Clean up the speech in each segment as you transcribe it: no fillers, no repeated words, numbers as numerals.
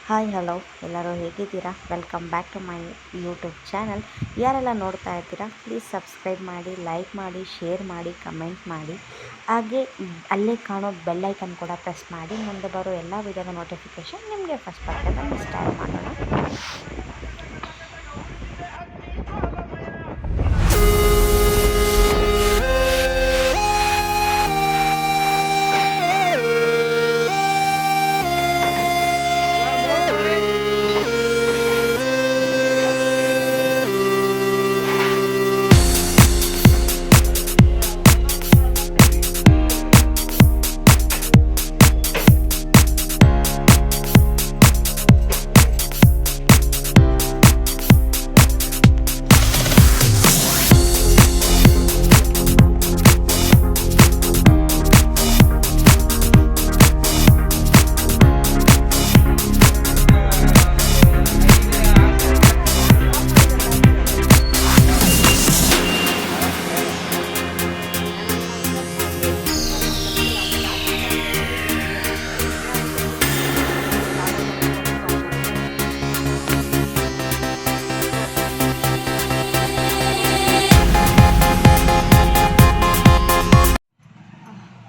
Hi hello ಎಲ್ಲರೂ ಹೇಗಿದ್ದೀರಾ? Welcome back to my YouTube channel. ಯಾರೆಲ್ಲ ನೋಡ್ತಾ ಇರ್ತೀರಾ ಪ್ಲೀಸ್ ಸಬ್ಸ್ಕ್ರೈಬ್ ಮಾಡಿ, ಲೈಕ್ ಮಾಡಿ, ಶೇರ್ ಮಾಡಿ, ಕಮೆಂಟ್ ಮಾಡಿ. ಹಾಗೆ ಅಲ್ಲೇ ಕಾಣೋ ಬೆಲ್ ಐಕನ್ ಕೂಡ ಪ್ರೆಸ್ ಮಾಡಿ. ಮುಂದೆ ಬರೋ ಎಲ್ಲ ವಿಡಿಯೋದ ನೋಟಿಫಿಕೇಷನ್ ನಿಮಗೆ ಫಸ್ಟ್ ಬರುತ್ತೆ. ಬನ್ನಿ ಸ್ಟಾರ್ಟ್ ಮಾಡೋಣ.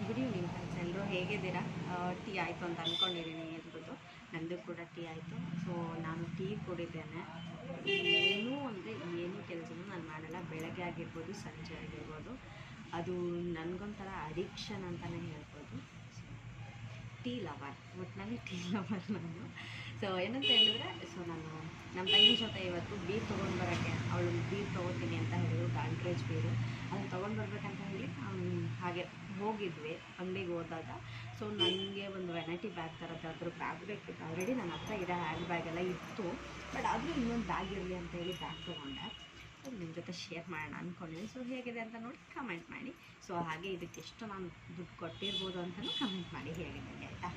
ಗುಡ್ ಈವ್ನಿಂಗ್ ಫ್ರೆಂಡ್ಸ್, ಎಲ್ಲರೂ ಹೇಗಿದ್ದೀರಾ? ಟೀ ಆಯಿತು ಅಂತ ಅಂದ್ಕೊಂಡಿದ್ದೀನಿ ಎಲ್ರದ್ದು. ನನ್ನದು ಕೂಡ ಟೀ ಆಯಿತು. ಸೊ ನಾನು ಟೀ ಕುಡಿದ್ದೇನೆ. ಏನೂ ಅಂದರೆ ಏನೂ ಕೆಲಸನೂ ನಾನು ಮಾಡಲ್ಲ. ಬೆಳಗ್ಗೆ ಆಗಿರ್ಬೋದು, ಸಂಜೆ ಆಗಿರ್ಬೋದು, ಅದು ನನಗೊಂಥರ ಅಡಿಕ್ಷನ್ ಅಂತಲೇ ಹೇಳ್ಬೋದು. ಟೀ ಲವರ್, ಒಟ್ಟಿನಲ್ಲಿ ಟೀ ಲವರ್ ನಾನು. ಸೊ ಏನಂತ ಹೇಳಿದ್ರೆ, ನಾನು ನಮ್ಮ ತಂಗಿ ಜೊತೆ ಇವತ್ತು ಬೀರ್ ತೊಗೊಂಡು ಬರೋಕ್ಕೆ, ಅವಳು ಬೀರ್ ತೊಗೋತೀನಿ ಅಂತ ಹೇಳಿದ್ರು, ಗಾಂಡ್ರೇಜ್ ಬೀರು. ಅದನ್ನು ತೊಗೊಂಡು ಬರ್ಬೇಕಂತ ಹೇಳಿ ಹಾಗೆ ಹೋಗಿದ್ವಿ ಅಂಗಡಿಗೆ ಹೋದಾಗ. ಸೊ ನನಗೆ ಒಂದು ವೆನೈಟಿ ಬ್ಯಾಗ್ ಥರದ್ದು ಅದ್ರ ಬ್ಯಾಗ್ ಬೇಕಿತ್ತು. ಆಲ್ರೆಡಿ ನನ್ನ ಹತ್ರ ಇರೋ ಹ್ಯಾಂಡ್ ಬ್ಯಾಗೆಲ್ಲ ಇತ್ತು, ಬಟ್ ಆದರೂ ಇನ್ನೊಂದು ಬ್ಯಾಗ್ ಇರಲಿ ಅಂತ ಹೇಳಿ ಬ್ಯಾಗ್ ತೊಗೊಂಡೆ. ಸೊ ನಿಮ್ಮ ಜೊತೆ ಶೇರ್ ಮಾಡೋಣ ಅಂದ್ಕೊಂಡಿದ್ದೀನಿ. ಸೊ ಹೇಗಿದೆ ಅಂತ ನೋಡಿ ಕಮೆಂಟ್ ಮಾಡಿ. ಸೊ ಹಾಗೆ ಇದಕ್ಕೆ ಎಷ್ಟು ನಾನು ದುಡ್ಡು ಕೊಟ್ಟಿರ್ಬೋದು ಅಂತಲೂ ಕಮೆಂಟ್ ಮಾಡಿ ಹೇಗಿದೆ ಆಯಿತಾ.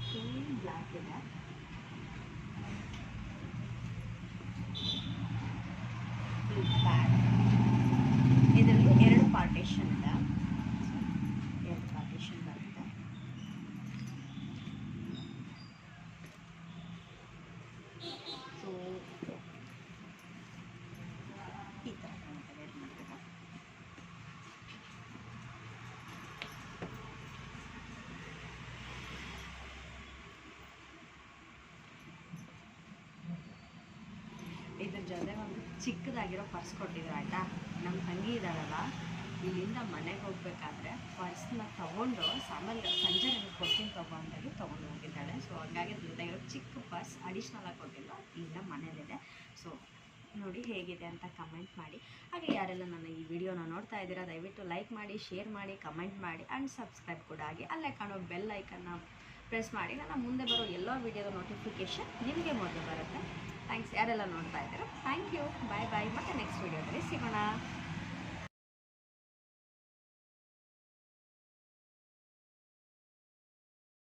ಫುಲ್ ಬ್ಲ್ಯಾಕ್ ಇದೆ. ಇದರಲ್ಲಿ 2 ಪಾರ್ಟೇಷನ್ ಇದೆ. 2 ಪಾರ್ಟೇಷನ್ ಬರುತ್ತೆ. ಸೊ ಈ ಥರ ಕಾಣುತ್ತೆ. ಇದ್ರ ಜೊತೆ ಒಂದು ಚಿಕ್ಕದಾಗಿರೋ ಪರ್ಸ್ ಕೊಟ್ಟಿದ್ರು ಆಯಿತಾ. ನಮ್ಮ ತಂಗಿ ಇದ್ದಾಳಲ್ಲ, ಇಲ್ಲಿಂದ ಮನೆಗೆ ಹೋಗ್ಬೇಕಾದ್ರೆ ಪರ್ಸ್ನ ತೊಗೊಂಡು ಆಮೇಲೆ ಸಂಜೆ ನನಗೆ ಕೊಡ್ತೀನಿ ತೊಗೊಂಡಾಗಿ ತೊಗೊಂಡು ಹೋಗಿದ್ದಾಳೆ. ಸೊ ಹಂಗಾಗಿ ಜೊತೆಗಿರೋ ಚಿಕ್ಕ ಪರ್ಸ್ ಅಡಿಷ್ನಲ್ ಆಗಿ ಕೊಟ್ಟಿಲ್ಲ, ಇಲ್ಲಿಂದ ಮನೇಲಿದೆ. ಸೊ ನೋಡಿ ಹೇಗಿದೆ ಅಂತ ಕಮೆಂಟ್ ಮಾಡಿ. ಹಾಗೆ ಯಾರೆಲ್ಲ ನನ್ನ ಈ ವಿಡಿಯೋನ ನೋಡ್ತಾ ಇದ್ದೀರಾ ದಯವಿಟ್ಟು ಲೈಕ್ ಮಾಡಿ, ಶೇರ್ ಮಾಡಿ, ಕಮೆಂಟ್ ಮಾಡಿ ಆ್ಯಂಡ್ ಸಬ್ಸ್ಕ್ರೈಬ್ ಕೂಡ ಆಗಿ. ಅಲ್ಲೇ ಕಾಣೋ ಬೆಲ್ ಐಕನ್ನ ಪ್ರೆಸ್ ಮಾಡಿ. ನನ್ನ ಮುಂದೆ ಬರೋ ಎಲ್ಲ ವಿಡಿಯೋದ ನೋಟಿಫಿಕೇಷನ್ ನಿಮಗೆ ಮೊದಲು ಬರುತ್ತೆ. ಥ್ಯಾಂಕ್ಸ್ ಯಾರೆಲ್ಲ ನೋಡ್ತಾ ಇದ್ದೀರಾ. Thank you. Bye bye. ಮತ್ತೆ ನೆಕ್ಸ್ಟ್ ವಿಡಿಯೋದಲ್ಲಿ ಸಿಗೋಣ.